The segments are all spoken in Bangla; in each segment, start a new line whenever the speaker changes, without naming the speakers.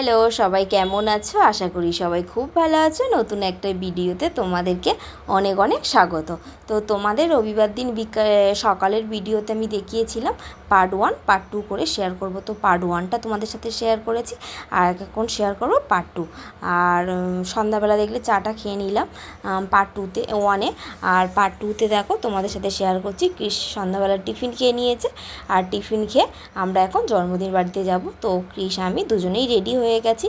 হ্যালো, সবাই কেমন আছো? আশা করি সবাই খুব ভালো আছো। নতুন একটা ভিডিওতে তোমাদেরকে অনেক অনেক স্বাগত। তো তোমাদের রবিবার দিন সকালের ভিডিওতে আমি দেখিয়েছিলাম পার্ট 1 পার্ট 2 করে শেয়ার করব। তো পার্ট 1টা তোমাদের সাথে শেয়ার করেছি, আর এখন শেয়ার করব পার্ট 2। আর সন্ধ্যাবেলা দেখলে চাটা খেয়ে নিলাম পার্ট 2তে 1-এ, আর পার্ট 2তে দেখো তোমাদের সাথে শেয়ার করছি ক্রিস সন্ধ্যাবেলা টিফিন খেয়ে নিয়েছে। আর টিফিন খেয়ে আমরা এখন জন্মদিন বাড়িতে যাব। তো ক্রিস আমি দুজনেই রেডি হয়ে গেছি।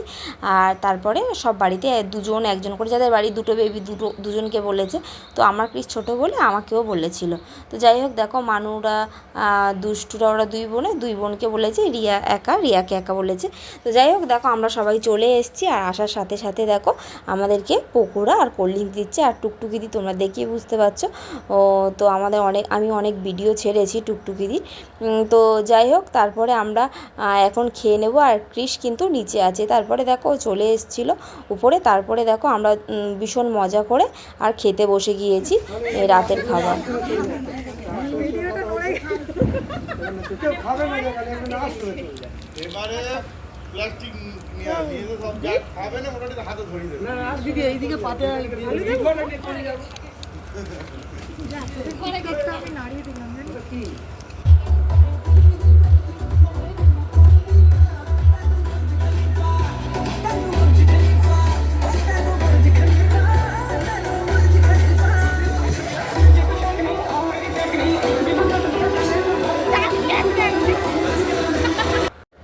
আর তারপরে সব বাড়িতে দুজন একজন করে, যাদের বাড়ি দুটো বেবি দুজনকে বলেছে। তো আমার ক্রিস ছোটো বলে আমাকেও বলেছিল। তো যাই হোক, দেখো মানুরা দুষ্টুরা ওরা দুই বোনকে বলেছে, রিয়াকে একা বলেছে। তো যাই হোক, দেখো আমরা সবাই চলে এসেছি। আর আসার সাথে সাথে দেখো আমাদেরকে পকোড়া আর কোল্ড ড্রিঙ্ক দিচ্ছে। আর টুকটুকি দি তোমরা দেখিয়ে বুঝতে পারছো। তো আমি অনেক ভিডিও ছেড়েছি টুকটুকি দি। তো যাই হোক, তারপরে আমরা এখন খেয়ে নেব। আর ক্রিস কিন্তু নিচে আছে। তারপরে দেখো চলে এসেছিলো উপরে। তারপরে দেখো আমরা ভীষণ মজা করে আর খেতে বসে গিয়েছি রাতের খাবার।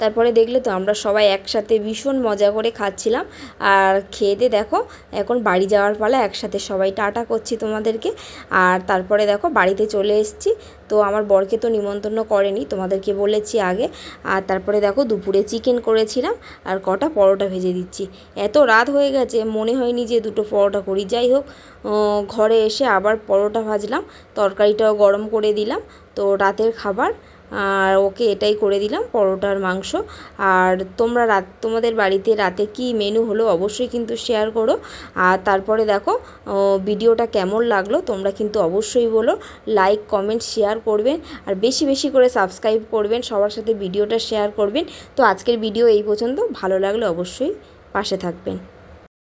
তারপরে দেখলে তো আমরা সবাই একসাথে ভীষণ মজা করে খাচ্ছিলাম। আর খেয়ে দেখো এখন বাড়ি যাওয়ার পালা, একসাথে সবাই টাটা করছি তোমাদেরকে। আর তারপরে দেখো বাড়িতে চলে এসেছি। তো আমার বরকে তো নিমন্ত্রণ করেনি, তোমাদেরকে বলেছি আগে। আর তারপরে দেখো দুপুরে চিকেন করেছিলাম আর কটা পরোটা ভেজে দিচ্ছি। এত রাত হয়ে গেছে, মনে হয়নি যে দুটো পরোটা করি। যাই হোক, ঘরে এসে আবার পরোটা ভাজলাম, তরকারিটাও গরম করে দিলাম। তো রাতের খাবার আর ওকে এটাই করে দিলাম, পরোটার মাংস। আর তোমাদের বাড়িতে রাতে কি মেনু হলো অবশ্যই কিন্তু শেয়ার করো। আর তারপরে দেখো ভিডিওটা কেমন লাগলো তোমরা কিন্তু অবশ্যই বলো। লাইক কমেন্ট শেয়ার করবেন, আর বেশি বেশি করে সাবস্ক্রাইব করবেন, সবার সাথে ভিডিওটা শেয়ার করবেন। তো আজকের ভিডিও এই পর্যন্ত। ভালো লাগলে অবশ্যই পাশে থাকবেন।